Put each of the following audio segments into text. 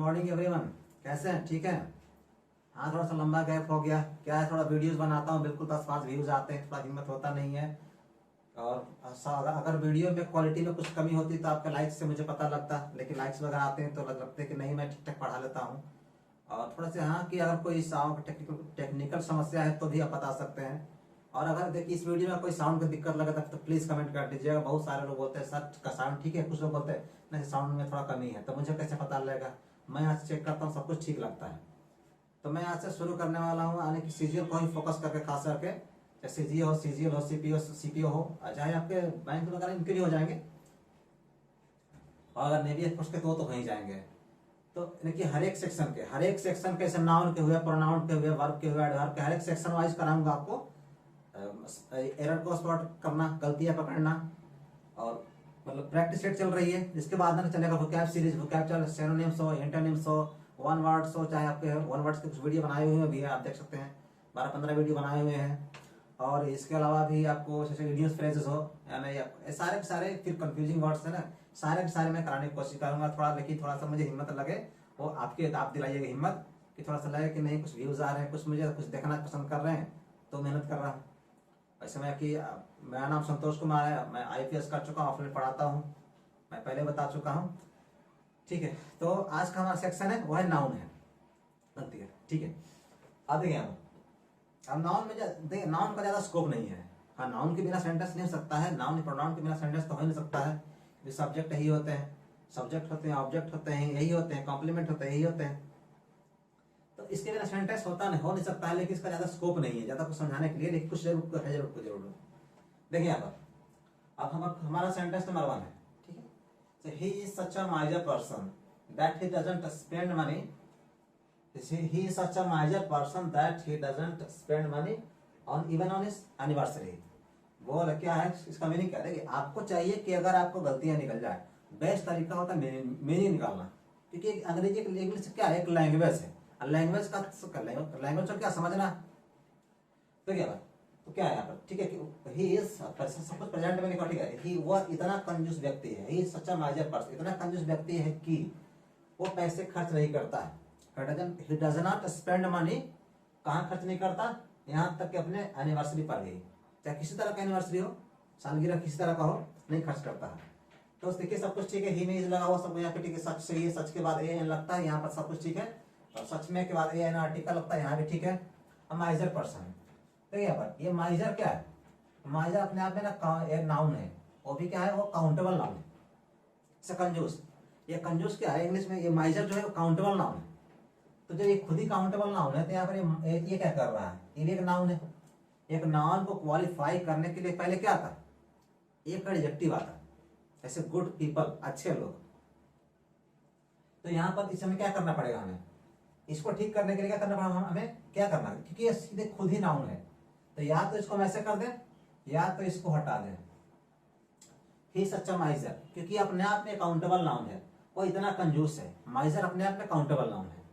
Morning everyone, कैसे हैं? ठीक है। हाँ, थोड़ा सा लंबा गैप हो गया। क्या है, थोड़ा वीडियोस बनाता हूँ, बिल्कुल 10-5 व्यूज आते हैं, थोड़ा हिम्मत होता नहीं है। और अगर वीडियो में क्वालिटी में कुछ कमी होती तो आपके लाइक्स से मुझे पता लगता, लेकिन लाइक्स वगैरह आते हैं तो लगता है कि नहीं, मैं ठीक ठाक पढ़ा लेता हूँ। और थोड़ा सा हाँ कि अगर कोई साउंड टेक्निकल समस्या है तो भी आप बता सकते हैं। और अगर देखिए इस वीडियो में कोई साउंड की दिक्कत लगे तो प्लीज़ कमेंट कर दीजिएगा। बहुत सारे लोग बोलते हैं सर का साउंड ठीक है, कुछ लोग बोलते हैं नहीं साउंड में थोड़ा कमी है, तो मुझे कैसे पता लगेगा? मैं आज चेक करता हूँ, सब कुछ ठीक लगता है। तो मैं आज से शुरू करने वाला हूँ, यानी कि सीजीएल को ही फोकस करके, खास करके चाहे सीजीएल हो सीपीओ हो, चाहे आपके बैंक वगैरह इनके भी हो जाएंगे, और अगर नेवी एयरफोर्स के तो वहीं जाएंगे। तो देखिए हर एक सेक्शन के, नाउन के हुए, प्रोनाउन के हुए, वर्ब के हुए, एडवर्ब के, हर एक सेक्शन वाइज कराऊंगा आपको। एरर को स्पॉट करना, गलतियां पकड़ना, और मतलब प्रैक्टिस सेट चल रही है। इसके बाद में चलेगा वोकैब सीरीज, वोकैब चल, सिनोनिम्स हो, एंटोनिम्स हो, वन वर्ड्स हो, चाहे आपके वन वर्ड्स के कुछ वीडियो बनाए हुए भी है, आप देख सकते हैं 12-15 वीडियो बनाए हुए हैं। और इसके अलावा भी आपको जैसे इडियम्स फ्रेजेस हो, यानी सारे के सारे, फिर कंफ्यूजिंग वर्ड्स है ना, सारे के सारे मैं कराने की कोशिश करूंगा। थोड़ा लेकिन थोड़ा सा मुझे हिम्मत लगे, वो आप दिलाइएगा हिम्मत, कि थोड़ा सा लगे कि नहीं कुछ व्यूज आ रहे हैं, कुछ मुझे कुछ देखना पसंद कर रहे हैं, तो मेहनत कर रहा हूँ। वैसे मैं कि मेरा नाम संतोष कुमार है, मैं आईपीएस कर चुका हूँ, ऑफलाइन पढ़ाता हूँ, मैं पहले बता चुका हूँ। ठीक है, तो आज का हमारा सेक्शन है वो है नाउन है, गलती है। ठीक है, अब देखिए अब नाउन में देखिए नाउन का ज्यादा स्कोप नहीं है। हाँ, नाउन के बिना सेंटेंस नहीं हो सकता है, नाउन प्रोनाउन के बिना सेंटेंस तो हो नहीं सकता है। सब्जेक्ट यही होते हैं, सब्जेक्ट होते हैं, ऑब्जेक्ट होते हैं, यही होते हैं, कॉम्प्लीमेंट होते हैं, यही होते हैं। तो इसके बिना सेंटेंस हो नहीं सकता है, लेकिन इसका ज्यादा स्कोप नहीं है ज्यादा कुछ समझाने के लिए, लेकिन कुछ जरूर। देखिए यहाँ पर अब हमारा सेंटेंस नंबर 1 है। ठीक है, so he is such a miser person that he doesn't spend money. He is such a miser person that he doesn't spend money even on his anniversary. वो क्या है, इसका मीनिंग क्या है? देखिए आपको चाहिए कि अगर आपको गलतियां निकल जाए, बेस्ट तरीका होता है मीनिंग निकालना, क्योंकि अंग्रेजी इंग्लिश क्या है, एक लैंग्वेज है। लैंग्वेज का लैंग्वेज को क्या समझना। तो क्या बात, तो क्या है यहाँ पर? ठीक है कि ही इज सब कुछ प्रेजेंट में लिखा, ठीक है, ही वह इतना कंजूस व्यक्ति है, ही सच्चा माइजर पर्सन, इतना कंजूस व्यक्ति है कि वो पैसे खर्च नहीं करता है। He does not spend money, कहाँ खर्च नहीं करता? यहाँ तक कि अपने एनिवर्सरी पर ही, चाहे किसी तरह का एनिवर्सरी हो, सालगिरह किसी तरह का हो, नहीं खर्च करता है। तो देखिए सब कुछ ठीक है, ही में इज लगा हुआ सब यहाँ पे, ठीक है, सच सही है, सच के बाद ए एन लगता है, यहाँ पर सब कुछ ठीक है, और सच में के बाद ए एन आर्टिकल लगता है, यहाँ भी ठीक है। माइजर पर्सन, तो यहाँ पर ये माइजर क्या है? माइजर अपने आप में ना एक नाउन है, वो भी क्या है, वो काउंटेबल नाउन है। कंजूस, ये कंजूस क्या है इंग्लिश में? ये माइजर जो है वो काउंटेबल नाउन है। तो जब ये खुद ही काउंटेबल नाउन है, तो यहाँ पर ये क्या कर रहा है? ये भी एक नाउन है। एक नाउन को क्वालिफाई करने के लिए पहले क्या आता है? एक एडजेक्टिव आता है, जैसे गुड पीपल, अच्छे लोग। तो यहाँ पर इस समय क्या करना पड़ेगा हमें? इसको ठीक करने के लिए क्या करना पड़ेगा हमें? क्या करना है, क्योंकि ये सीधे खुद ही नाउन है, तो या तो इसको वैसे कर दें या तो इसको हटा दें। ही सच्चा माइजर, क्योंकि अपने आप में काउंटेबल नाउन है, वो इतना कंजूस है। माइजर अपने आप में काउंटेबल नाउन है।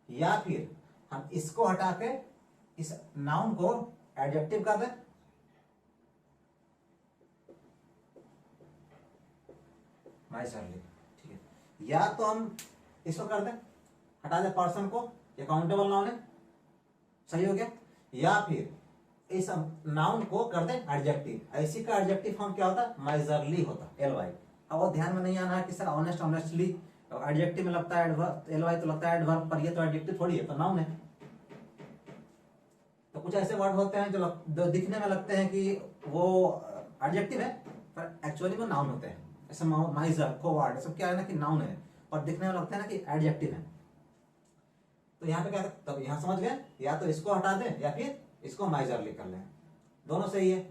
या फिर हम इसको हटा के इस नाउन को एडजेक्टिव कर दें, माइजरली। ठीक है, या तो हम इसको कर दें, हटा दें पर्सन को, ये काउंटेबल नाउन है, सही हो गया। या फिर इस नाउन को कर दें एडजेक्टिव, ऐसी का एडजेक्टिव फॉर्म क्या होता है? माइजरली होता है, एलवाई। अब वो ध्यान में नहीं आना है कि सर ऑनेस्ट ऑनेस्टली एडजेक्टिव में लगता है एडवर्ब, एलवाई तो लगता है एडवर्ब, पर ये तो एडजेक्टिव थोड़ी है, तो नाउन है। तो कुछ ऐसे वर्ड होते हैं जो दिखने में लगते हैं कि वो एडजेक्टिव है, पर एक्चुअली वो नाउन होते हैं। ऐसे माइजर, कोवार्ड, सब क्या है ना कि नाउन है, और दिखने में लगता है ना कि एडजेक्टिव है। तो यहाँ पे क्या, तब यहाँ समझ गए, या तो इसको हटा दें या फिर इसको माइजरली कर लें, दोनों सही है।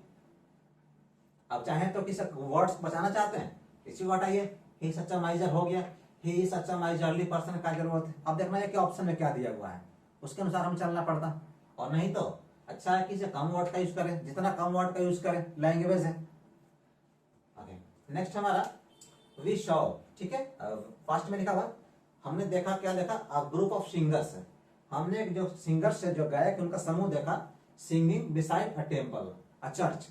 अब चाहे तो किसी वर्ड्स बचाना चाहते हैं, इसी को हटाइए, ही सच्चा माइजर हो गया, ही सच्चा माइजरली पर्सन का जरूरत है। अब देखना है कि ऑप्शन में क्या दिया हुआ है, उसके अनुसार हम चलना पड़ता, और नहीं तो अच्छा है कि इसे कम वर्ड का यूज करें, जितना कम वर्ड का यूज करें, लैंग्वेज है। नेक्स्ट हमारा वी शॉ, ठीक है, फास्ट में लिखा हुआ, हमने देखा, क्या देखा? अ ग्रुप ऑफ सिंगर्स है। हमने जो सिंगर्स है, जो गायक, उनका समूह देखा, singing beside a temple, a church.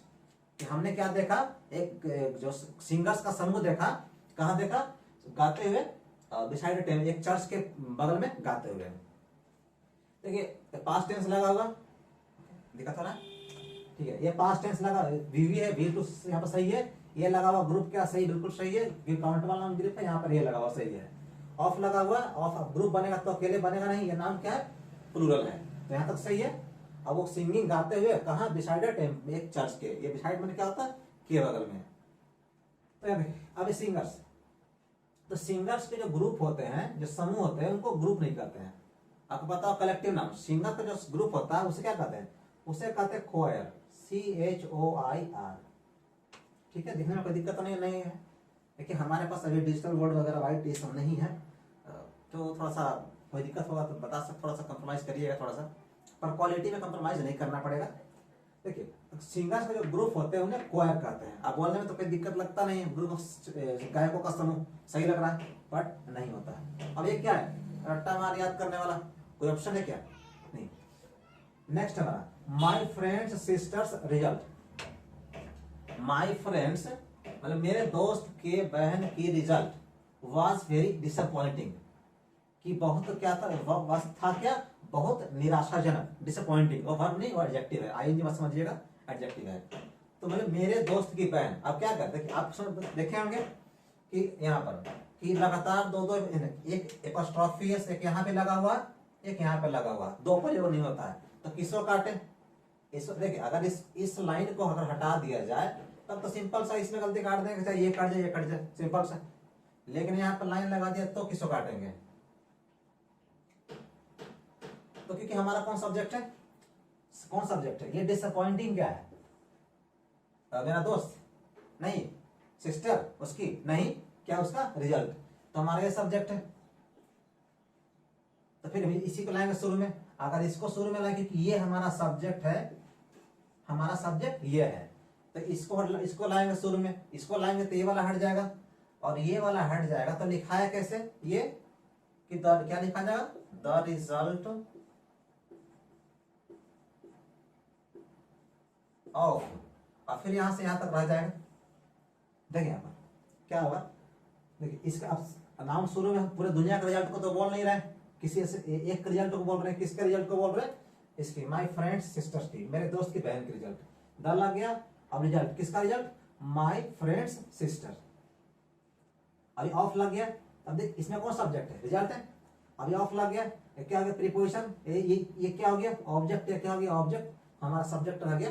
हमने क्या देखा? एक जो सिंगर्स का समूह देखा, कहाँ देखा? गाते हुए बिसाइड टेम्पल, एक चर्च के बगल में गाते हुए। देखिए पास्ट टेंस लगा होगा, दिखा था ना, ठीक है, ये पास्ट टेंस लगा, वीवी है, वी टू यहाँ पर सही है, ये लगा हुआ ग्रुप क्या सही, बिल्कुल सही है, काउंटेबल नाउन ग्रुप है, यहाँ पर ये लगा हुआ सही है। ऑफ लगा हुआ, ऑफ ग्रुप बनेगा तो अकेले बनेगा नहीं, ये नाम क्या है, प्लूरल है, तो यहाँ तक सही है। अब वो सिंगिंग गाते हुए कहाँ, बिसाइड एक चर्च के, ये बिसाइड में क्या होता है, के बगल में। तो अब सिंगर्स, तो सिंगर्स के जो ग्रुप होते हैं, जो समूह होते हैं, उनको ग्रुप नहीं कहते हैं। आपको पता हो कलेक्टिव नाम, सिंगर का जो ग्रुप होता है उसे क्या कहते हैं, उसे कहते हैं खोयर, CHOIR। ठीक है, दिखने में कोई दिक्कत नहीं है। देखिए हमारे पास अभी डिजिटल बोर्ड वगैरह वाइट ये सब नहीं है, तो थोड़ा सा कोई दिक्कत होगा तो बता सकते, थोड़ा सा कंप्रोमाइज करिएगा थोड़ा सा, पर क्वालिटी में कंप्रोमाइज नहीं करना पड़ेगा। देखिए सिंगर्स के जो ग्रुप होते हैं उन्हें क्वायर कहते हैं। अब बोलने में तो कोई दिक्कत लगता नहीं है, ग्रुप गायकों का समूह, सही लग रहा है, बट नहीं होता है। अब ये क्या है, रट्टा मार याद करने वाला कोई ऑप्शन है क्या, नहीं। नेक्स्ट हमारा my friends sisters result. My friends मतलब मेरे दोस्त के बहन की रिजल्ट वॉज वेरी डिसअपॉइंटिंग, कि बहुत क्या था, वह था क्या, बहुत निराशाजनक, डिसअपॉइंटिंग, वो वर्ब नहीं, वो एडजेक्टिव है, आईएनजी मत समझिएगा, एडजेक्टिव है। तो मतलब मेरे दोस्त की बहन, अब क्या करते हैं, आप देखे होंगे कि यहाँ पर कि लगातार दो एक एपोस्ट्रोफी एक यहाँ पे लगा हुआ, एक यहाँ पे लगा हुआ, दो पर वो नहीं होता है, तो किसको काटे, इसको। देखिए अगर इस लाइन को अगर हटा दिया जाए तब तो सिंपल सा इसमें गलती काट देंगे, चाहे ये काट जाए ये कट जाए, सिंपल सा। लेकिन यहाँ पर लाइन लगा दिया तो किसको काटेंगे, तो क्योंकि हमारा कौन सब्जेक्ट है, कौन सब्जेक्ट है, ये डिसअपॉइंटिंग क्या है, मेरा दोस्त नहीं, सिस्टर उसकी नहीं, क्या उसका रिजल्ट, तो हमारा ये सब्जेक्ट है। तो फिर इसी को लाएंगे शुरू में, अगर इसको शुरू में लाएंगे कि ये हमारा सब्जेक्ट है, हमारा सब्जेक्ट ये है, तो इसको लाएंगे शुरू में, इसको लाएंगे तो ये वाला हट जाएगा और ये वाला हट जाएगा, तो लिखा है कैसे ये कि क्या लिखा जाएगा, द रिजल्ट ऑफ, और फिर यहां से यहां तक रह जाएगा। देखिए यहाँ पर क्या होगा, देखिए इसका अब नाम शुरू में पूरे दुनिया के रिजल्ट को तो बोल नहीं रहे, किसी से एक रिजल्ट को बोल रहे हैं, किसके रिजल्ट को बोल रहे हैं, इसकी माय फ्रेंड्स सिस्टर्स की, मेरे दोस्त की बहन की रिजल्ट, द लग गया। अब रिजल्ट किसका, रिजल्ट माय फ्रेंड्स सिस्टर, अभी ऑफ लग गया। अब देख इसमें कौन सब्जेक्ट है, रिजल्ट है, अभी ऑफ लग गया, क्या हो गया, प्रीपोजिशन, ये क्या हो गया, ऑब्जेक्ट, या क्या हो गया, ऑब्जेक्ट, हमारा सब्जेक्ट रह गया,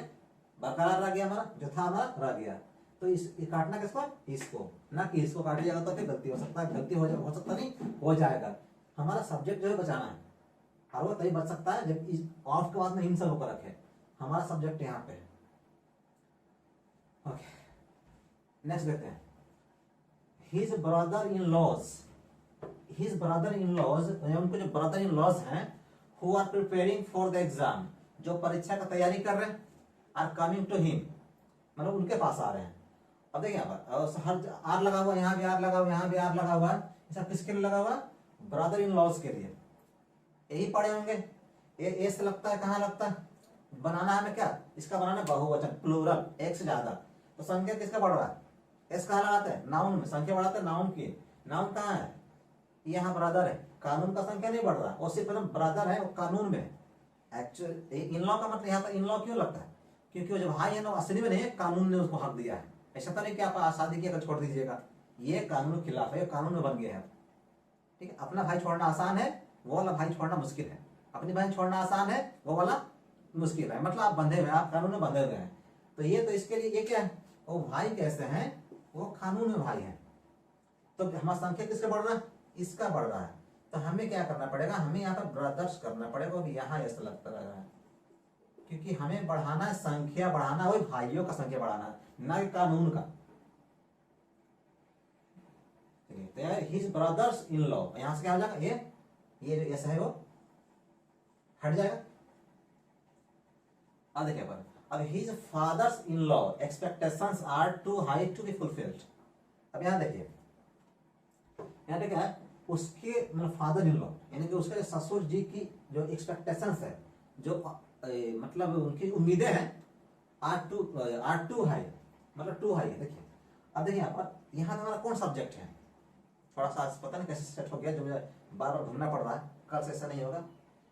बरकरार रह गया, हमारा जो था हमारा रह गया। तो ये काटना किसको, इसको, ना कि इसको काट जाएगा तो फिर गलती हो सकता है, गलती हो सकता नहीं, हो जाएगा। हमारा सब्जेक्ट जो है बचाना है, और वो तभी बच सकता है जब इस ऑफ के बाद में इन सब होकर रखे, हमारा सब्जेक्ट यहाँ पे है। ओके नेक्स्ट देखते हैं, his brother in laws, his brother in laws, उनको जो ब्रदर इन लॉज हैं, who are preparing for the exam, जो परीक्षा का तैयारी कर रहे हैं, आर कमिंग टू हिम, मतलब उनके पास आ रहे हैं। अब देखिए यहाँ पर हर आर लगा हुआ, यहाँ भी आर लगा हुआ, यहाँ भी आर लगा हुआ है, सब किसके लिए लगा हुआ, ब्रदर इन लॉज के लिए। यही पढ़े होंगे, ए से लगता है, कहाँ लगता है, बनाना है, में क्या, इसका बनाना बहुवचन, प्लूरल, एक से ज्यादा, तो संख्या किसका बढ़ रहा है, एस कहाँ लगाते हैं, नाउन में, संख्या बढ़ाते हैं नाउन की, नाउन कहाँ है, यहाँ ब्रदर है, कानून का संख्या नहीं बढ़ रहा, और सिर्फ ब्रदर है, वो कानून में। एक्चुअल इन लॉ का मतलब यहाँ पर इन लॉ क्यों लगता है, क्योंकि वो जो भाई है ना असली में नहीं है, कानून ने उसको हक दिया है। ऐसा तो नहीं कि आप शादी किया छोड़ दीजिएगा, ये कानून के खिलाफ है, कानून में बन गया है। ठीक है, अपना भाई छोड़ना आसान है, वो वाला भाई छोड़ना मुश्किल है, अपनी बहन छोड़ना आसान है, वो वाला मुश्किल है, मतलब आप बंधे हुए हैं, आप कानून में बंधे हुए हैं। तो ये तो इसके लिए ये क्या है, वो भाई कैसे हैं, वो कानून में भाई है। तो हमारा संख्या किसका बढ़ रहा है, इसका बढ़ रहा है, तो हमें क्या करना पड़ेगा, हमें यहाँ पर ब्रदर्स करना पड़ेगा, यहाँ ऐसा लगता रह रहा है, क्योंकि हमें बढ़ाना है, संख्या बढ़ाना है, वही भाइयों का संख्या बढ़ाना है, ना कि कानून का। हिज ब्रदर्स इन लॉ, यहां से क्या हो जाएगा, ये जो ऐसा है वो हट जाएगा। अब देखिए पर, अब his fathers in law expectations are too high to be fulfilled. अब यहां देखिए, यहाँ पे क्या है, उसके मतलब फादर इन लॉ, यानी कि उसके ससुर जी की जो एक्सपेक्टेशंस है, जो मतलब उनकी उम्मीदें हैं, आर टू हाई, मतलब टू हाई है। देखिए अब देखिए यहाँ पर, यहाँ हमारा कौन सब्जेक्ट है, थोड़ा सा आज पता नहीं कैसे सेट हो गया, जो मुझे बार बार घूमना पड़ रहा है। कल से ऐसा नहीं होगा,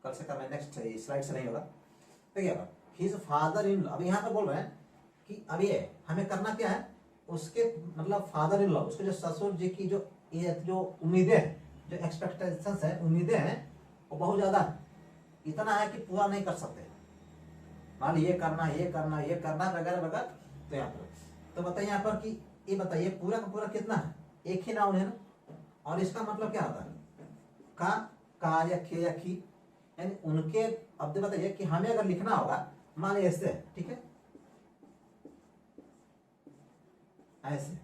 कल से मैं नेक्स्ट स्लाइड से नहीं होगा। देखिए अब हिज फादर इन लॉ, अब यहाँ पर बोल रहे हैं कि अब ये हमें करना क्या है, उसके मतलब फादर इन लॉ, उसके जो ससुर जी की जो ये जो उम्मीदें हैं, जो एक्सपेक्टेशंस है, उम्मीदें हैं, वो बहुत ज्यादा है। इतना है कि पूरा नहीं कर सकते। मान ली ये करना ये करना ये करना वगैरह वगैरह। तो यहाँ पर तो बताइए यहाँ पर कि ये बताइए पूरा का पूरा कितना है, एक ही नाउन है ना, और इसका मतलब क्या होता है, का या खे या खी, यानी उनके। अब तो बताइए कि हमें अगर लिखना होगा, मान लीजिए ऐसे, ठीक है, ऐसे,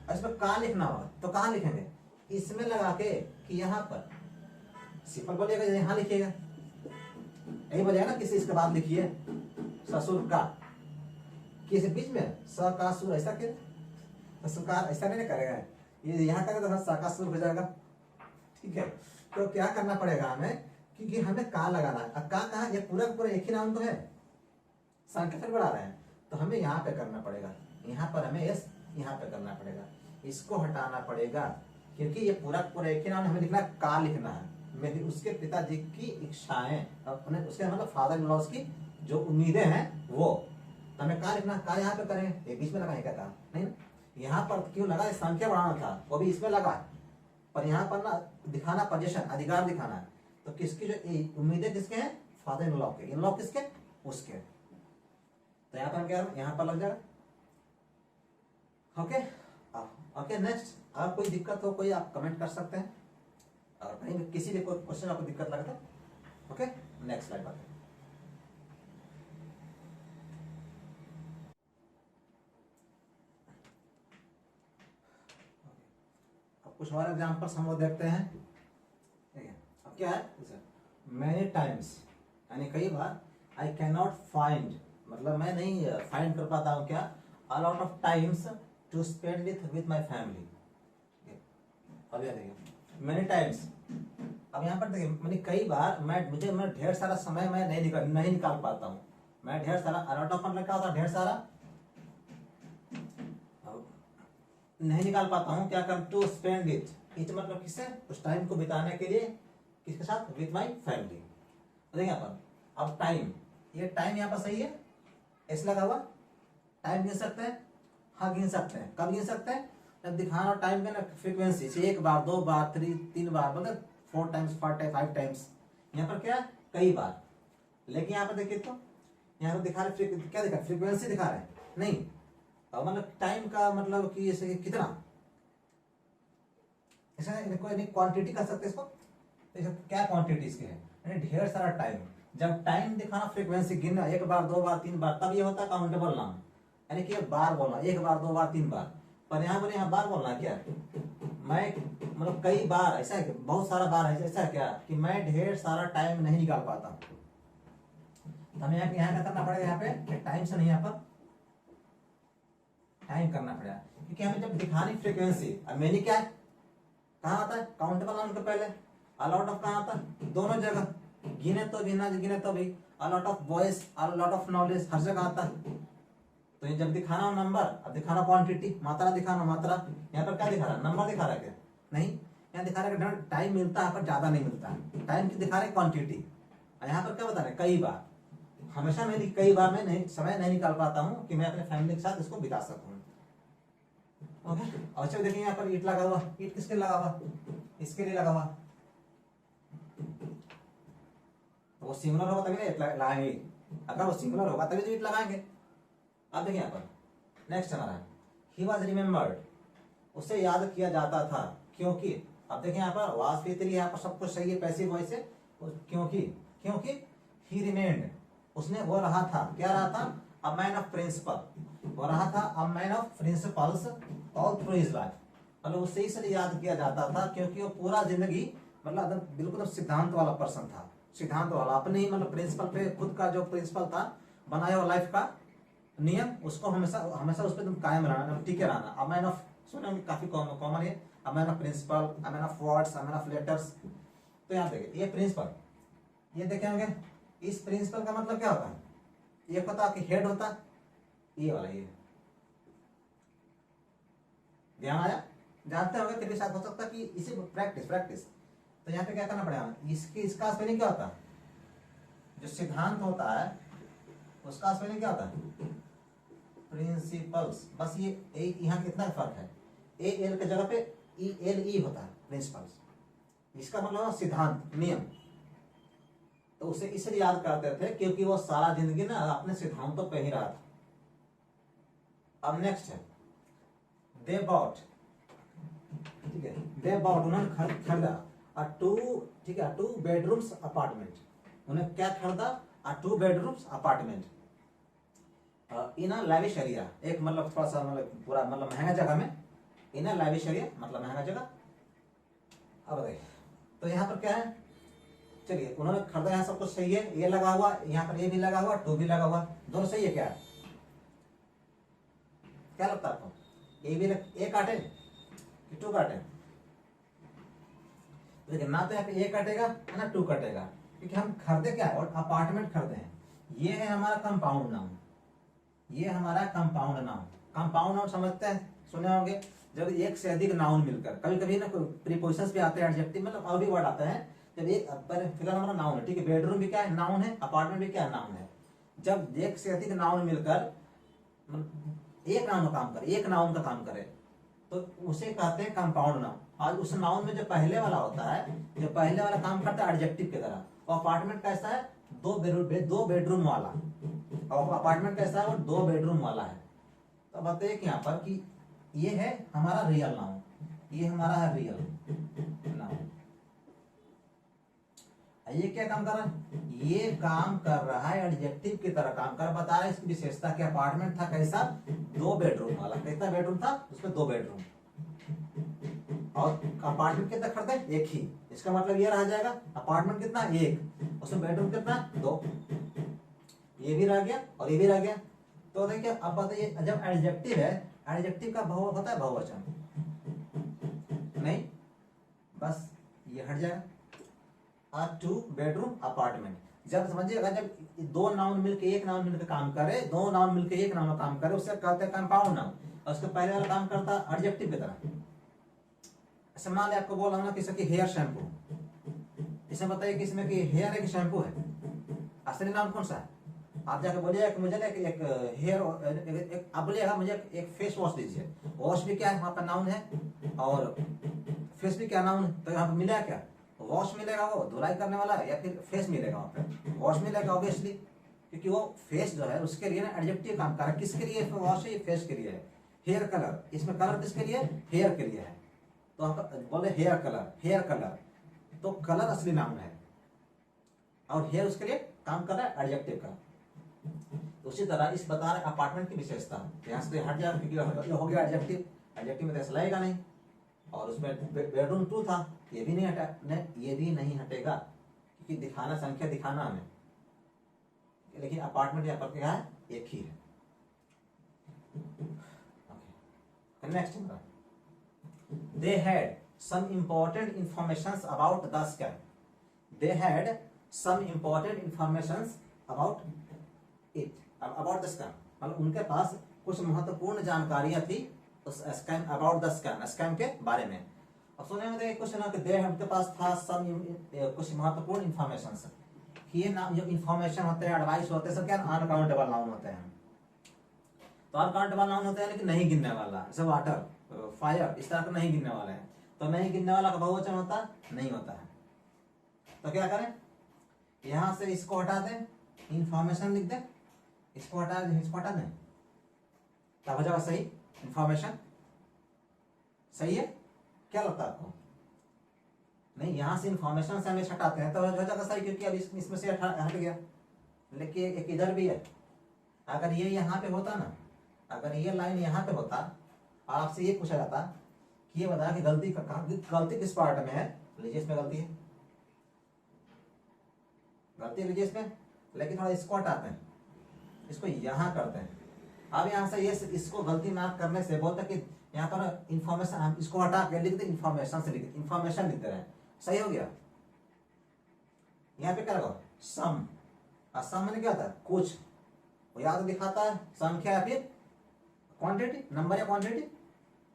इसमें कहाँ लिखना होगा तो कहाँ लिखेंगे, इसमें लगा के कि यहाँ पर सिंपल बोलिएगा, यहाँ लिखिएगा, यही बोलेगा ना, किसी इसके बाद लिखिए ससुर का, किसी बीच में स का सुर ऐसा क्यों, ससुरकार ऐसा नहीं करेगा, ये यहाँ करेगा तो सा का सुर हो जाएगा, ठीक है। तो क्या करना पड़ेगा हमें, क्योंकि हमें का लगाना है, अब का कहा, ये पूरा पूरा एक ही नाम तो है, संख्या फिर बढ़ा रहे हैं, तो हमें यहाँ पे करना पड़ेगा, यहाँ पर हमें यस यहाँ पे करना पड़ेगा, इसको हटाना पड़ेगा, क्योंकि ये पूरा पूरा एक ही नाम, हमें लिखना का लिखना है, मेरी उसके पिताजी की इच्छाएं, उन्हें उसके मतलब फादर इन लॉज की जो उम्मीदें हैं वो, तो हमें का लिखना, का यहाँ पे करें, बीच में लगाएं क्या का नहीं ना, यहाँ पर क्यों लगा, संख्या बढ़ाना था वो भी इसमें लगा, पर यहाँ पर ना दिखाना पोजीशन, अधिकार दिखाना है, तो किसकी जो उम्मीदें किसके हैं, फादर इन लॉ के, इन लॉ किसके, उसके, तो यहाँ पर क्या, यहाँ पर लग जाएगा। ओके ओके नेक्स्ट, और कोई दिक्कत हो कोई आप कमेंट कर सकते हैं, और कहीं भी किसी भी कोई क्वेश्चन आपको दिक्कत लगता है, ओके नेक्स्ट स्लाइड पर। अब कुछ और एग्जांपल्स हम वो देखते हैं, ठीक है। अब क्या है, मैनी टाइम्स, यानी कई बार, आई कैन नॉट फाइंड, मतलब मैं नहीं फाइंड कर पाता हूँ क्या, a lot of times to spend with my family. अब यह देखिए मैनी टाइम्स, अब यहाँ पर देखिए मैंने कई बार, मैं ढेर सारा समय मैं नहीं निकाल पाता हूँ, मैं ढेर सारा, अ लॉट ऑफ मतलब क्या होता है, ढेर सारा नहीं निकाल पाता हूँ, क्या कर, टू स्पेंड इट मतलब किससे, उस टाइम को बिताने के लिए, किसके साथ, विथ माई फैमिली। देखिए यहाँ पर अब टाइम, ये टाइम यहाँ पर सही है, ऐसे लगा हुआ, टाइम गिन सकते हैं, हाँ गिन सकते हैं, कब गिन सकते हैं, जब दिखाना टाइम का ना फ्रीक्वेंसी से, एक बार, दो बार, तीन बार, मतलब 4 टाइम्स 5 टाइम्स, यहाँ पर क्या कई बार। लेकिन यहाँ पर देखिए तो यहाँ पर दिखा रहे, क्या दिखा, फ्रीक्वेंसी दिखा रहे हैं नहीं, मतलब टाइम का मतलब कि जैसे कितना, कोई क्वांटिटी कर सकते इसको, तो क्या क्वांटिटी इसके है, यानी ढेर सारा टाइम, जब टाइम दिखाना फ्रीक्वेंसी गिनना, एक बार, दो बार, तीन बार, तब ये होता है काउंटेबल नाम, यानी कि बार बोलना, एक बार, दो बार, तीन बार, पर यहाँ पर यहाँ बार बोलना क्या, मैं मतलब कई बार, ऐसा है बहुत सारा बार है, ऐसा है क्या कि मैं ढेर सारा टाइम नहीं निकाल पाता हूँ, तो हमें यहाँ क्या करना पड़ेगा, यहाँ पे टाइम से नहीं, यहाँ पर टाइम करना पड़ेगा, क्योंकि हमें जब दिखानी फ्रीक्वेंसी, अब मैंने क्या है, कहाँ आता है, काउंटेबल नाउन के पहले, अलॉट ऑफ कहाँ आता है, दोनों जगह, गिने तो गिना, गिने तो भी, a lot of voice, a lot of knowledge, हर जगह आता है। तो ये जब दिखाना हो नंबर, अब दिखाना क्वांटिटी, मात्रा दिखाना मात्रा, यहाँ पर क्या दिखा रहा है, नंबर दिखा रहा है क्या, नहीं, यहाँ दिखा रहा है टाइम मिलता है पर ज्यादा नहीं मिलता है, टाइम की दिखा रहे क्वांटिटी, यहाँ पर क्या बता रहे कई बार, हमेशा मैं कई बार मैं नहीं समय नहीं निकाल पाता हूँ कि मैं अपने फैमिली के साथ इसको बिता सकूँ। ओके, अच्छा देखिए यहाँ पर ईट लगा हुआ, ईट किसके लगा हुआ, इसके लिए लगा हुआ, वो सिंगुलर होगा तभी ना ईट लगाएंगे, अगर वो सिंगुलर होगा तभी तो ईट लगाएंगे। अब देखिए यहाँ पर नेक्स्ट हमारा है, ही वॉज रिमेम्बर्ड, उसे याद किया जाता था, क्योंकि, अब देखिए यहाँ पर वाज फितरी, यहाँ पर सब कुछ सही है, पैसिव वॉइस है, क्योंकि, क्योंकि ही रिमेन्ड, उसने वो रहा था, क्या रहा था, अ मैन ऑफ प्रिंसिपल, वो रहा था अ man of principles all through his life, मतलब उसे इसलिए याद किया जाता था क्योंकि वो पूरा जिंदगी मतलब बिल्कुल सिद्धांत वाला पर्सन था, सिद्धांत वाला, अपने ही मतलब प्रिंसिपल पे, खुद का जो प्रिंसिपल था बनाया हुआ लाइफ का नियम, उसको हमेशा हमेशा उस पर तुम कायम रहना, टिके रहना। अ मैन ऑफ, सुने काफी कॉमन है, a man of principle, a man of words, a man of letters. तो यहाँ देखिए ये प्रिंसिपल, ये देखे होंगे, इस प्रिंसिपल का मतलब क्या होता है, एक होता है कि हेड होता है, ये वाला, ये ध्यान आया, जानते होंगे, फिर भी शायद हो सकता है कि इसी प्रैक्टिस प्रैक्टिस। तो यहाँ पे क्या करना पड़ेगा, इसका स्पेलिंग क्या होता है, जो सिद्धांत होता है उसका स्पेलिंग क्या होता है, प्रिंसिपल्स। बस ये यहाँ कितना फर्क है, ए एल के जगह पे ई एल ई होता है, प्रिंसिपल्स। इसका मतलब सिद्धांत, नियम। तो उसे इसलिए याद करते थे क्योंकि वो सारा जिंदगी ना अपने सिद्धांतों पे ही रहा था। अब नेक्स्ट है दे बॉट, ठीक है, दे बॉट, उन्होंने खरीदा अ टू, ठीक है, 2 बेडरूम्स अपार्टमेंट। उन्हें क्या खरीदा, अ 2 bedrooms apartment in a lavish area, एक मतलब थोड़ा सा मतलब पूरा मतलब महंगा जगह में, इन अ लैविश एरिया मतलब महंगा जगह। अब बताइए, तो यहाँ पर क्या है, चलिए उन्होंने खरीदा, यहाँ सब कुछ सही है, ये लगा हुआ, यहाँ पर ये भी लगा हुआ, 2 भी लगा हुआ, दोनों सही है क्या, क्या लगता है आपको, ए काटे कि 2 काटे, लेकिन ना तो यहाँ पे ए कटेगा ना 2 कटेगा, क्योंकि हम खरीदे क्या है, और अपार्टमेंट खरीदे हैं। ये है हमारा कंपाउंड नाउन, ये हमारा कंपाउंड नाउन। कंपाउंड नाउन समझते हैं, सुने होंगे, जब एक से अधिक नाउन मिलकर, कभी कभी ना प्रीपोजिशंस भी आते हैं, एडजेक्टिव मतलब और भी वर्ड आते हैं, जब एक फिलहाल हमारा नाउन है, ठीक है, बेडरूम भी क्या है, नाउन है, अपार्टमेंट भी क्या है, नाउन है। जब एक से अधिक नाउन मिलकर एक नाउन का काम करे, एक नाउन का काम करे, तो उसे कहते हैं कंपाउंड नाउन। और उस नाउन में जो पहले वाला होता है, जो पहले वाला काम करता है एडजेक्टिव की तरह। और अपार्टमेंट कैसा है, 2 बेडरूम वाला, और अपार्टमेंट कैसा है, वो 2 बेडरूम वाला है। तो बताइए कि यहाँ पर कि ये है हमारा रियल नाउन, ये हमारा है रियल नाउन। ये क्या काम कर रहा है, ये काम कर रहा है एडजेक्टिव की तरह काम कर, बता रहा है इसकी विशेषता कि अपार्टमेंट था कैसा, 2 बेडरूम वाला। कितना बेडरूम था, उसमें 2 बेडरूम, और अपार्टमेंट कितना खरीदे, एक ही। इसका मतलब ये रह जाएगा, अपार्टमेंट कितना, एक, उसमें बेडरूम कितना, 2। ये भी रह गया और ये भी रह गया। तो देखिए अब बताइए, जब एडजेक्टिव है, एडजेक्टिव का बहु होता है बहुवचन, नहीं, बस ये हट जाएगा, अ 2 बेडरूम अपार्टमेंट। जब समझिएगा, जब 2 नाउन मिलके एक नाउन मिलकर काम करे, 2 नाउन मिलके एक नाउन काम करे, उससे कहते हैं कंपाउंड नाउन। और उसके पहले वाला काम करता है एडजेक्टिव की तरह। ऐसे मान लिया आपको बोल रहा हूं ना किसी की हेयर शैम्पू, इसमें बताइए कि इसमें कि हेयर है कि शैम्पू है, असली नाउन कौन सा है। आप जाके बोलिए कि मुझे ना एक हेयर, आप बोलिएगा मुझे एक फेस वॉश दीजिए, वॉश भी क्या है, वहां पर नाउन है, और फेस भी क्या नाउन है। तो यहाँ पर मिला क्या, वॉश मिलेगा, वो धुलाई करने वाला है, या फिर फेस मिलेगा, वहां पे वॉश मिलेगा ऑब्वियसली, क्योंकि वो फेस जो है उसके लिए ना एडजेक्टिव काम कर रहा है। किसके लिए वॉश है, ये फेस के लिए है। हेयर कलर, इसमें कलर किसके लिए, हेयर के लिए है। तो आप बोले हेयर कलर, हेयर कलर, तो कलर असली नाउन है, और हेयर उसके लिए काम कर रहा है एडजेक्टिव का। तो उसी तरह इस बता रहे अपार्टमेंट की विशेषता, यहाँ से हट जाए क्योंकि हो गया एडजेक्टिव, एडजेक्टिव में तो ऐसा लगेगा नहीं। और उसमें बेडरूम 2 था, ये भी नहीं हटा, ये भी नहीं हटेगा, क्योंकि दिखाना, संख्या दिखाना हमें, लेकिन अपार्टमेंट यहाँ पर क्या है, एक ही है। Next, they had some important informations about the scam. They had some important informations about it, about the scam. मतलब उनके पास कुछ महत्वपूर्ण जानकारियां थी उस scam, about the scam, scam के बारे में। अब सुनने में कुछ ना कि दे उनके पास था सम कुछ महत्वपूर्ण इंफॉर्मेशन, ये नाम जो इंफॉर्मेशन होते हैं, एडवाइस होते हैं, सब क्या अनकाउंटेबल नाउन होते हैं। तो अनकाउंटेबल नाउन होते हैं लेकिन नहीं गिनने वाला, जैसे वाटर, फायर, इस तरह का नहीं गिनने वाला है। तो नहीं गिनने वाला का बहुवचन होता नहीं होता है। तो क्या करें, यहां से इसको हटा दें, इंफॉर्मेशन लिख दें, इसको हटा दें, क्या हो जाएगा सही, इंफॉर्मेशन सही है, क्या लगता है आपको। नहीं, यहां से इंफॉर्मेशन से हमें हटाते हैं तो हो जाएगा सही, क्योंकि अब इसमें से हट गया। लेकिन एक इधर भी है, अगर ये यहाँ पे होता ना, अगर ये लाइन यहाँ पे होता, आपसे ये पूछा जाता कि ये बता कि गलती किस पार्ट में है, लीजिए इसमें गलती है, गलती लीजिए इसमें, लेकिन थोड़ा इसको हटाते हैं, इसको यहाँ करते हैं। अब यहाँ से ये इसको गलती ना करने से बोलते कि यहाँ पर इंफॉर्मेशन, हम इसको हटा के लिख दे, इंफॉर्मेशन से लिख, इंफॉर्मेशन लिखते रहे, सही हो गया। यहाँ पे क्या लगा, सम, और सम मैंने क्या होता है, कुछ, या तो दिखाता है संख्या या फिर क्वांटिटी, नंबर या क्वांटिटी,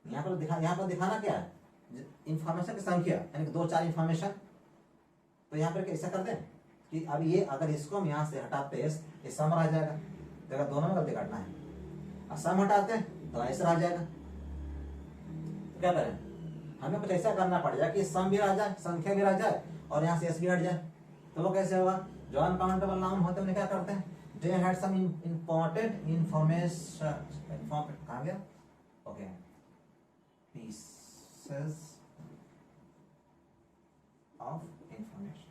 यहाँ पर दिखाना क्या है, इंफॉर्मेशन की संख्या, यानी कि 2-4 इंफॉर्मेशन। तो यहाँ पर ऐसा कर दें कि अब ये अगर इसको हम यहाँ से हटाते हैं, ये सम आ जाएगा, तो अगर दोनों में गलती काटना है, अब सम हटाते हैं तो ऐसा आ जाएगा। तो क्या करें, हमें कुछ ऐसा करना पड़ जाए कि सम भी आ जाए, संख्या भी आ जाए, और यहाँ से एस भी हट जाए। तो वो कैसे होगा, जो अनकाउंटेबल नाउन होते हैं उन्हें क्या करते हैं, they had some important information, कहाँ गया, ओके, pieces of information।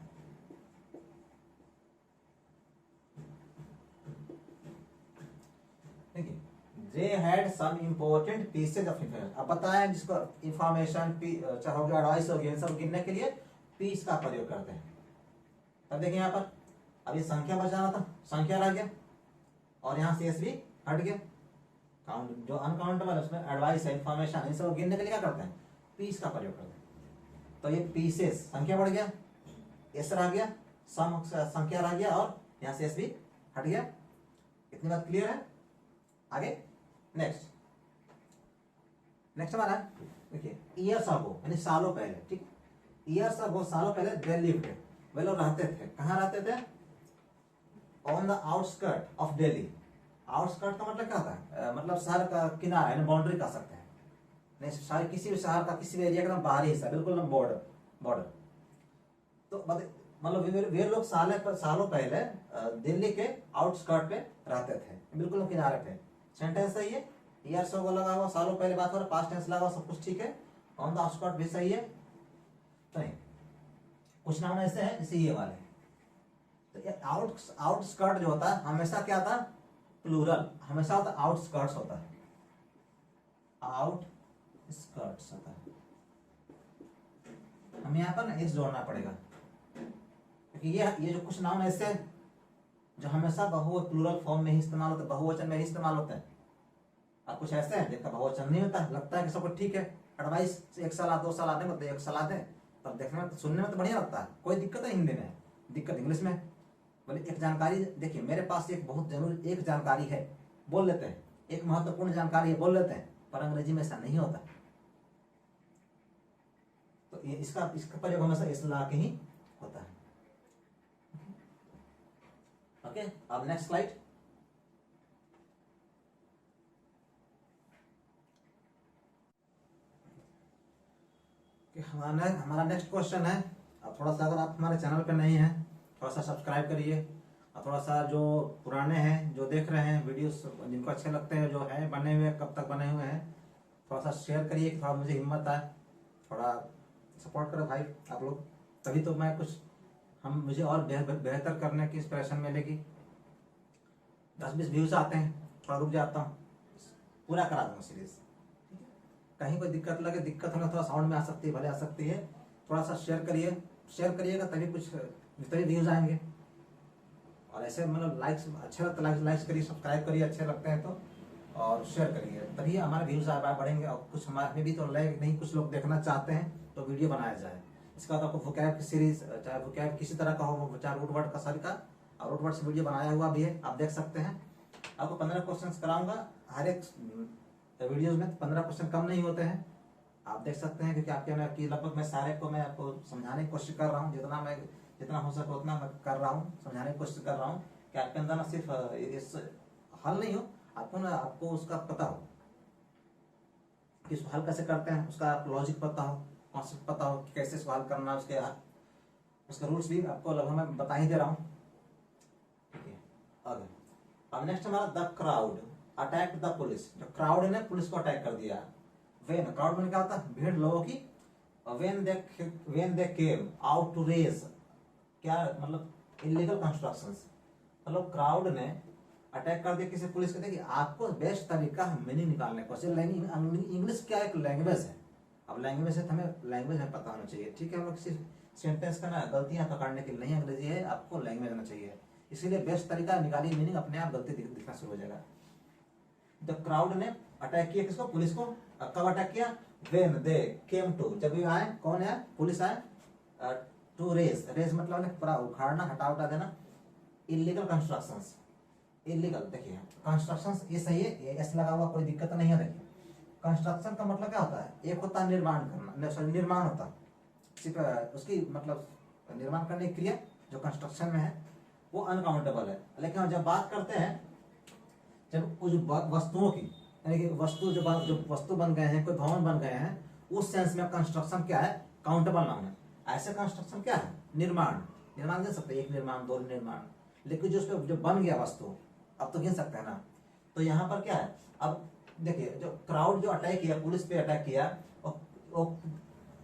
देखिए, they had some important pieces of information। अब बताएं जिसको इंफॉर्मेशन चाहे हो गया, एडवाइस हो गया, इन सब गिनने के लिए पीस का प्रयोग करते हैं। तब देखिए यहाँ पर अब ये संख्या बचाना था, संख्या रह गया, और यहाँ से एस भी हट गया। काउंट जो अनकाउंटेबल है उसमें एडवाइस है, इंफॉर्मेशन, इन सब गिनने के लिए क्या करते हैं, पीस का प्रयोग करते हैं। तो ये पीसेस, संख्या बढ़ गया, एस रह गया, सम संख्या रह गया, और यहाँ से एस भी हट गया। इतनी बात क्लियर है। आगे नेक्स्ट हमारा देखिए, ईयर्स अगो, यानी सालों पहले, ठीक, ईयर्स अगो, सालों पहले दे लिव्ड, वे लोग रहते थे, कहाँ रहते थे, on the outskirt of Delhi. Outskirt का मतलब क्या होता है, मतलब शहर का किनारा, यानी बाउंड्री कह सकते हैं, नहीं शहर, किसी भी शहर का किसी भी एरिया का बाहरी हिस्सा, बिल्कुल बॉर्डर। तो मतलब वे लोग सालों पहले दिल्ली के आउटस्कर्ट पे रहते थे, बिल्कुल किनारे पे। सेंटेंस सही है, ईयर्स अगो लगा हुआ, सालों पहले बात हो रहा है, पास्ट टेंस लगा हुआ, सब कुछ ठीक है, ऑन द आउटस्कर्ट भी सही है। तो नहीं, कुछ नाम ऐसे हैं जैसे ये वाले। तो ये आउटस्कर्ट जो होता है हमेशा क्या था, प्लूरल, हमेशा होता है आउटस्कर्ट्स होता है, आउटस्कर्ट्स होता है। हमें यहाँ पर ना एस जोड़ना पड़ेगा, क्योंकि ये जो कुछ नाउन ऐसे जो हमेशा प्लूरल फॉर्म में ही इस्तेमाल होते हैं, बहुवचन में ही इस्तेमाल होते हैं। और कुछ ऐसे हैं जिनका बहुवचन नहीं होता, लगता है कि सब कुछ ठीक है, एडवाइस 1 साल 2 साल आने मतलब 1 साल आते, तब देखने में तो सुनने में तो बढ़िया लगता है, कोई दिक्कत है हिंदी में, दिक्कत इंग्लिश में। बोले एक जानकारी, देखिए मेरे पास एक बहुत जरूरी एक जानकारी है, बोल लेते हैं, एक महत्वपूर्ण जानकारी है, बोल लेते हैं, पर अंग्रेजी में ऐसा नहीं होता। तो ये इसका प्रयोग हमेशा इस ला के ही होता है। ओके, अब नेक्स्ट स्लाइड। हमारा नेक्स्ट क्वेश्चन है। अब थोड़ा सा, अगर आप हमारे चैनल पे नहीं हैं, थोड़ा सा सब्सक्राइब करिए, और थोड़ा सा जो पुराने हैं, जो देख रहे हैं वीडियोस, जिनको अच्छे लगते हैं, जो है बने हुए, कब तक बने हुए हैं, थोड़ा सा शेयर करिए, थोड़ा मुझे हिम्मत आए, थोड़ा सपोर्ट करो भाई आप लोग, तभी तो मैं कुछ मुझे और बेहतर करने की इंस्पिरेशन मिलेगी। 10-20 व्यूज आते हैं, थोड़ा रुक जाता हूँ, पूरा करा दूंगा सीरीज। कहीं कोई दिक्कत लगे, दिक्कत होगा थोड़ा साउंड में आ सकती है, भले आ सकती है, थोड़ा सा शेयर करिएगा तभी व्यूज आएंगे। और ऐसे मतलब लाइक्स अच्छे लगता है, लाइक्स करिए, सब्सक्राइब करिए, अच्छे लगते हैं तो, और शेयर करिए, तभी हमारे व्यूज बढ़ेंगे। और कुछ हमारे भी तो नहीं, कुछ लोग देखना चाहते हैं तो वीडियो बनाया जाए। इसका तो आपको वोकैब की सीरीज, चाहे वोकैब किसी तरह का हो, चाहे रूट वर्ड का सभी का, और रूट वर्ड से वीडियो बनाया हुआ भी है, आप देख सकते हैं। आपको 15 क्वेश्चन कराऊंगा हर एक वीडियोज में, 15 क्वेश्चन कम नहीं होते हैं, आप देख सकते हैं, क्योंकि आपके लगभग मैं सारे को मैं आपको समझाने की कोशिश कर रहा हूँ, जितना हो सके उतना मैं कर रहा हूँ, समझाने की कोशिश कर रहा हूँ कि आपके अंदर ना सिर्फ हल नहीं हो, आपको उसका पता हो कि इसको हल कैसे करते हैं, उसका लॉजिक पता हो, कॉन्सेप्ट पता हो कि कैसे इसको हल करना, उसके रूल्स भी आपको लगभग मैं बता ही दे रहा हूँ। अब नेक्स्ट हमारा the crowd attack the police. जो क्राउड ने पुलिस को अटैक कर दिया। वेन, क्राउड में क्या होता है, भीड़ लोगों की। When they came out to raze, क्या मतलब इलीगल कंस्ट्रक्शंस, मतलब क्राउड ने अटैक कर दिया किसी पुलिस को। देखिए आपको बेस्ट तरीका है मीनिंग निकालने को। इंग्लिश क्या एक लैंग्वेज है, अब लैंग्वेज है तो हमें लैंग्वेज में पता होना चाहिए, ठीक है। हम लोग किसी सेंटेंस का ना गलतियां पकड़ने के लिए नहीं अंग्रेजी है, आपको लैंग्वेज आना चाहिए, इसीलिए बेस्ट तरीका निकालिए मीनिंग, अपने आप गलती दिखना शुरू हो जाएगा। द क्राउड ने अटैक किया किसको, पुलिस को। कब अटैक किया, व्हेन दे केम टू, जब भी आए, कौन है, पुलिस आए, टू रेज, रेज मतलब पूरा उखाड़ना, हटा देना, इलीगल कंस्ट्रक्शंस, इलीगल। देखिए कंस्ट्रक्शंस ये सही है, ये एस लगा हुआ, कोई दिक्कत नहीं है। देखिए कंस्ट्रक्शन का मतलब क्या होता है, एक होता है निर्माण करना, सॉरी निर्माण होता है, सिर्फ उसकी मतलब निर्माण करने की क्रिया जो कंस्ट्रक्शन में है वो अनकाउंटेबल है। लेकिन हम जब बात करते हैं, जब कुछ वस्तुओं की, यानी कि वस्तु जो वस्तु बन गए हैं, कोई भवन बन गए हैं, उस सेंस में कंस्ट्रक्शन क्या है, काउंटेबल नाउन है। ऐसे कंस्ट्रक्शन क्या है, निर्माण, निर्माण गिन सकते हैं, एक निर्माण, दो निर्माण, लेकिन जो उसमें जो बन गया वस्तु अब तो गिन सकते हैं ना। तो यहाँ पर क्या है, अब देखिए जो क्राउड जो अटैक किया, पुलिस पे अटैक किया, वो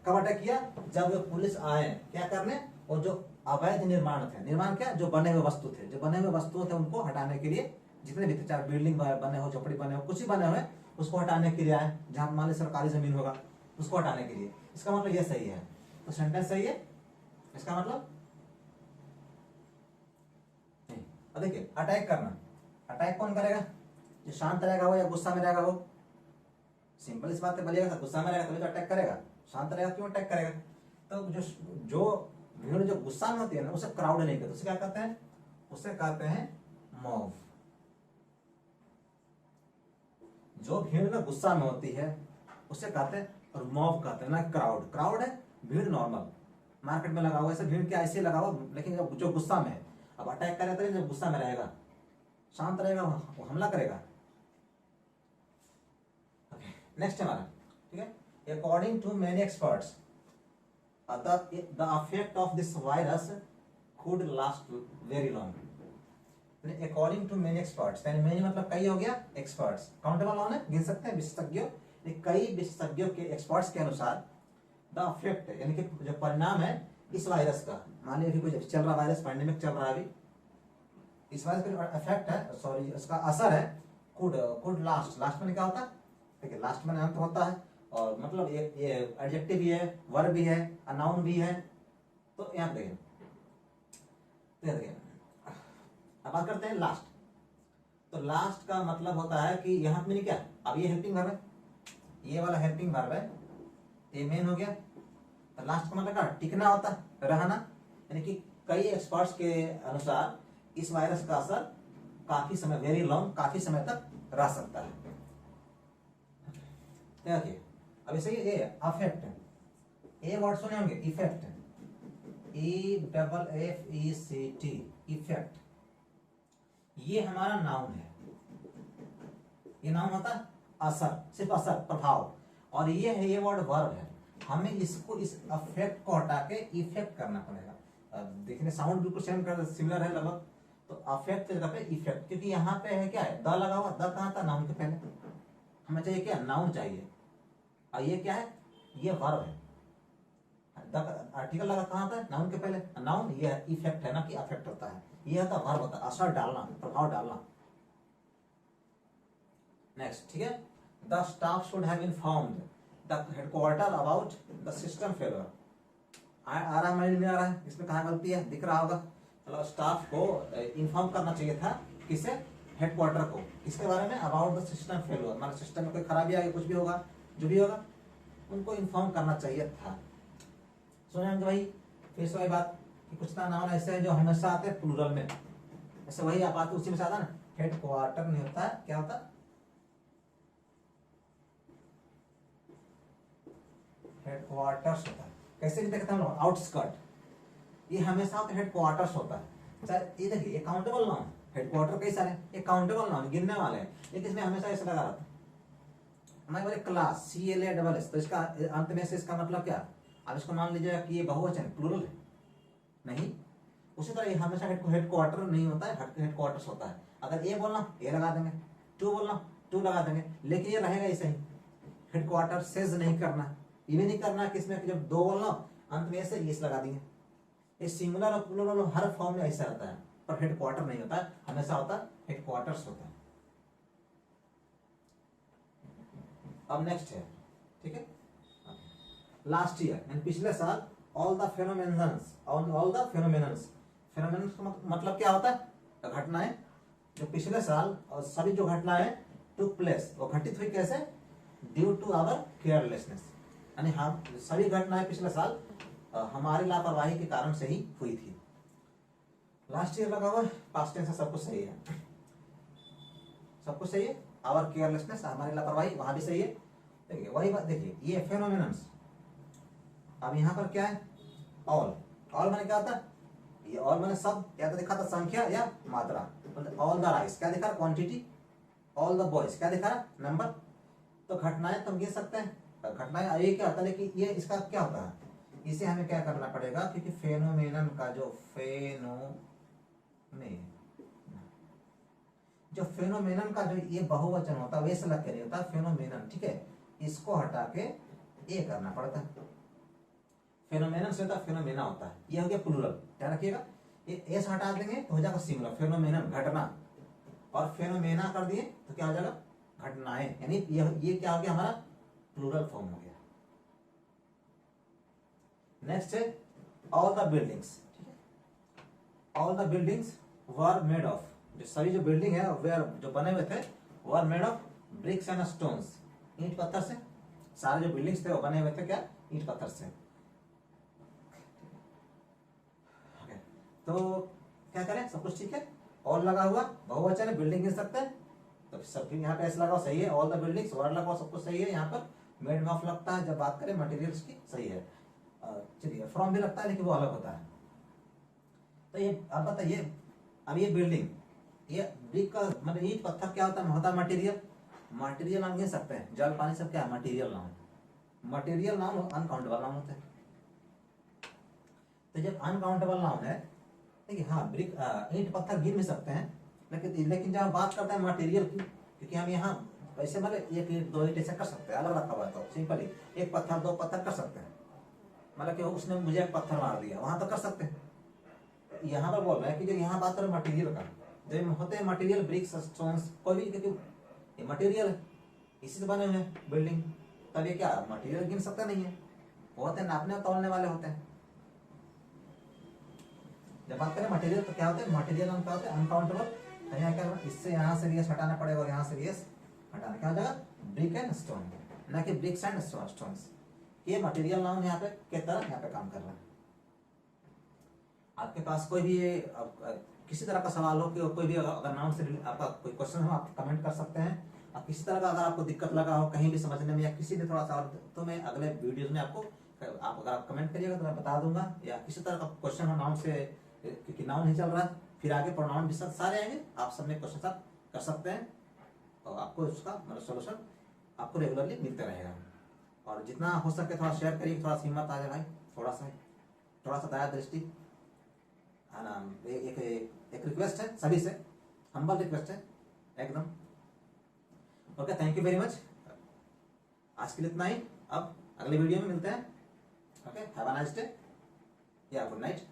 कब अटैक किया, जब पुलिस आए क्या करने, और जो अवैध निर्माण थे, निर्माण क्या, जो बने हुए वस्तु थे, जो बने हुए वस्तु थे उनको हटाने के लिए, जितने भी थे, चाहे बिल्डिंग बने हो, झोपड़ी बने हो, कुछ ही बने हुए, उसको हटाने के लिए आए। जहां मान ली सरकारी जमीन होगा उसको हटाने के लिए, इसका मतलब ये सही है, तो सेंटेंस सही है, इसका मतलब नहीं। अब देखिए अटैक करना, अटैक कौन करेगा, जो शांत रहेगा वो या गुस्सा में रहेगा वो, सिंपल इस बात पे बोलिएगा, गुस्सा में रहेगा तभी तो अटैक करेगा, शांत रहेगा क्यों अटैक करेगा। तो जो भीड़ जो गुस्सा में होती है ना, उसे क्राउड नहीं कहते, उसे क्या कहते हैं, उसे कहते हैं मॉब। जो भीड़ में गुस्सा में होती है उसे कहते हैं, और मॉब कहते हैं ना, क्राउड, क्राउड है भीड़, नॉर्मल मार्केट में लगा हुआ, ऐसे भीड़ क्या ऐसे लगा हुआ, लेकिन जो गुस्सा में है, अब अटैक करेगा तो जब गुस्सा में रहेगा, शांत रहेगा वो हमला करेगा। नेक्स्ट हमारा, ठीक है, according to many experts the effect of this virus could last very long। According to many experts, यानी मेनी मतलब कई हो गया, एक्सपर्ट्स काउंटेबल नाउन है, गिन सकते हैं, विशेषज्ञों, कई विशेषज्ञों के, एक्सपर्ट्स के अनुसार द अफेक्ट यानी कि जो परिणाम है इस वायरस का, मान लीजिए कोई चल रहा वायरस, पैंडेमिक चल रहा है अभी, इस वायरस का जो इफेक्ट है, सॉरी उसका असर है, कुड लास्ट, लास्ट में क्या होता है, देखिए लास्ट में अंत होता है, और मतलब ये एडजेक्टिव भी है, वर्ब भी है, नाउन भी है। तो यहाँ देखिए, अब बात करते हैं लास्ट। तो लास्ट का मतलब होता है कि यहाँ पे क्या, अब ये हेल्पिंग वर्ब है, ये वाला हेल्पिंग वर्ब है, ये मेन हो गया। तो लास्ट का मतलब क्या, टिकना होता है, रहना, यानी कि कई एक्सपर्ट्स के अनुसार इस वायरस का असर काफी समय, वेरी लॉन्ग, काफी समय तक रह सकता है। देखिए अब इसे ये अफेक्ट, ए वर्ड सुने होंगे, इफेक्ट, EFFECT, इफेक्ट, ये हमारा नाउन है, ये नाउन होता है असर, सिर्फ असर, प्रभाव, और ये है, ये वर्ड वर्ब है, हमें इसको, इस अफेक्ट को हटा के इफेक्ट करना पड़ेगा। देखने साउंड बिल्कुल सेम कर, सिमिलर है लगभग, तो अफेक्ट की जगह पे इफेक्ट, क्योंकि यहाँ पे है क्या है, द लगा हुआ, द कहाँ था, नाउन के पहले, हमें चाहिए क्या, नाउन चाहिए, और ये क्या है, ये वर्ब है, आर्टिकल लगा कहाँ था, नाउन के पहले, नाउन ये इफेक्ट है ना, कि अफेक्ट होता है, ये होता वर्ब होता है, असर डालना, प्रभाव डालना। नेक्स्ट, ठीक है, the staff should have informed the headquarter about the system failure. आ रहा माइंड में आ रहा है, इसमें कहाँ गलती है, दिख रहा होगा, मतलब स्टाफ को इन्फॉर्म करना चाहिए था, किसे, हेडक्वार्टर को, किसके बारे में, अबाउट द सिस्टम फेलियर, हमारे सिस्टम में कोई खराबी आ गई, कुछ भी होगा, जो भी होगा उनको इन्फॉर्म करना चाहिए था। सुने भाई, फिर से वही बात कि कुछ नाउन ऐसे हैं जो हमेशा आते हैं प्लूरल में, ऐसे वही आप आते उसी में से आता ना, हेडक्वार्टर नहीं होता है, क्या होता है, हेडक्वार्टर्स होता है। कैसे भी देखते हैं हम लोग, आउटस्कर्ट, ये हमेशा हेडक्वार्टर्स होता है। सर ये देखिए, काउंटेबल नाउन, हेडक्वार्टर कई सारे, ये काउंटेबल नाउन, गिनने वाले हैं, लेकिन इसमें हमेशा ऐसा लगा रहता है। हमारे बोले क्लास, CLA, तो इसका अंत में से इसका मतलब क्या, अब इसको मान लीजिएगा कि ये बहुवचन, प्लूरल है, नहीं, उसी तरह ये हमेशा हेडक्वार्टर नहीं होता है, हेडक्वार्टर्स होता है। अगर ए बोलना ए लगा देंगे, टू बोलना टू लगा देंगे, लेकिन ये रहेगा ऐसे ही, हेडक्वार्टर सेज नहीं करना, ये भी नहीं करना कि इसमें जब दो बोलना अंत में से इस लगा देंगे। ये सिंगुलर और प्लूरल हर फॉर्म में ऐसा रहता है, पर हेडक्वार्टर नहीं होता है, हमेशा होता है हेडक्वार्टर्स होता है। अब नेक्स्ट है, ठीक है, लास्ट ईयर यानी पिछले साल, ऑल द फेनोमेनन्स, फेनोमेनन्स का मतलब क्या होता है, घटनाएं जो पिछले साल, और सभी जो घटनाएं टुक प्लेस, वो घटित हुई कैसे, ड्यू टू आवर केयरलेसनेस, यानी हम सभी घटनाएं पिछले साल हमारी लापरवाही के कारण से ही हुई थी। लास्ट ईयर लगा हुआ, पास्ट टेंस से सब कुछ सही है, सब कुछ सही है, आवर केयरलेसनेस, हमारी लापरवाही वहां भी सही है, देखिए वही बात, देखिए ये फेनोमेनन्स। अब यहाँ पर क्या है, ऑल। ऑल मैंने क्या होता है, ये ऑल मैंने सब या तो दिखा था संख्या या मात्रा, मतलब ऑल द राइस क्या दिखा रहा, क्वांटिटी। ऑल द बॉयज क्या दिखा रहा, नंबर। तो घटनाएं तो हम गिन सकते हैं, घटनाएं ये क्या होता है, लेकिन ये इसका क्या होता है, इसे हमें क्या करना पड़ेगा, क्योंकि फेनोमेनन का जो फेनोमेनन का जो ये बहुवचन होता है वैसे लग के नहीं होता, फेनोमेनन, ठीक है, इसको हटा के ये करना पड़ता है। फेनोमेनन से होता है फेनोमेना होता है, ये हो गया प्लूरल, ध्यान रखिएगा। ये एस हटा देंगे तो हो जाएगा सिंगुलर, फेनोमेनन घटना, और फेनोमेना कर दिए तो क्या हो जाएगा, घटनाएं, यानी ये क्या हो गया हमारा प्लूरल फॉर्म हो गया। नेक्स्ट है ऑल द बिल्डिंग्स, ठीक है, all the buildings were made of, जो सभी जो बिल्डिंग है वे जो बने हुए थे were made of BRICS and stones, ईंट पत्थर से। सारे जो बिल्डिंग्स थे वो बने हुए थे क्या, ईंट पत्थर से। तो क्या करें, सब कुछ ठीक है, ऑल लगा हुआ, बहुवचन है, बिल्डिंग गिन सकते हैं, तो सब यहाँ पे ऐसा लगाओ सही है, ऑल द बिल्डिंग्स, वर्ड लगाओ, सब कुछ सही है। यहाँ पर मेड ऑफ लगता है जब बात करें मटेरियल्स की, सही है। चलिए फ्रॉम भी लगता है लेकिन वो अलग होता है। तो ये अब बताइए, अब ये बिल्डिंग, ये ब्रिक का मतलब ईंट पत्थर क्या होता है मटेरियल। मटेरियल नाम गिन सकते हैं, जल पानी सब क्या है, मटेरियल नाम। मटेरियल नाम अनकाउंटेबल नाम होते हैं। तो जब अनकाउंटेबल नाम है, देखिए हाँ ब्रिक ईंट पत्थर गिन भी सकते हैं, लेकिन जब हम बात करते हैं मटेरियल की, क्योंकि हम यहाँ वैसे मतलब एक ईंट दो ईंट ऐसे कर सकते हैं, अलग रखा हुआ है तो सिंपल ही एक पत्थर दो पत्थर कर सकते हैं, मतलब कि उसने मुझे एक पत्थर मार दिया वहां तो कर सकते हैं। यहाँ पर बोल रहे हैं कि जो यहाँ बात करें मटेरियल का, जब होते हैं मटेरियल ब्रिक्स स्टोन्स कोई भी, क्योंकि ये मटेरियल है, इसी से बने हुए हैं बिल्डिंग, तब ये क्या मटेरियल गिन सकता नहीं है, वो होते हैं नापने और तोलने वाले होते हैं। जब बात करें मटेरियल तो क्या होता है, मटेरियल क्या होता है अनकाउंटेबल। तो यहाँ क्या होगा, इससे यहाँ से भी हटाना पड़ेगा और यहाँ से भी हटाना, क्या हो जाएगा ब्रिक एंड स्टोन, ना कि ब्रिक्स एंड स्टोन्स। ये मटेरियल नाउन यहाँ पे किस तरह यहाँ पे काम कर रहा है। आपके पास कोई भी किसी तरह का सवाल हो कि कोई भी अगर नाउन से आपका कोई क्वेश्चन हो आप कमेंट कर सकते हैं। आप किसी तरह का अगर आपको दिक्कत लगा हो कहीं भी समझने में या किसी भी थोड़ा सा, तो मैं अगले वीडियोज में आपको आप अगर आप कमेंट करिएगा तो मैं बता दूंगा, या किसी तरह का क्वेश्चन हो नाउन से, क्योंकि नाउन नहीं चल रहा है, फिर आगे प्रोनाउन भी सारे आएंगे, आप सब में क्वेश्चन आप कर सकते हैं और आपको उसका मतलब सोल्यूशन आपको रेगुलरली मिलते रहेगा। और जितना हो सके थोड़ा शेयर करिए, थोड़ा सा हिम्मत आ जाए भाई, थोड़ा सा दया दृष्टि है ना। एक रिक्वेस्ट है सभी से, हम्बल रिक्वेस्ट है एकदम। Okay, thank you very much, आज के लिए इतना ही, अब अगले वीडियो में मिलते हैं। Okay, have a nice day या गुड नाइट।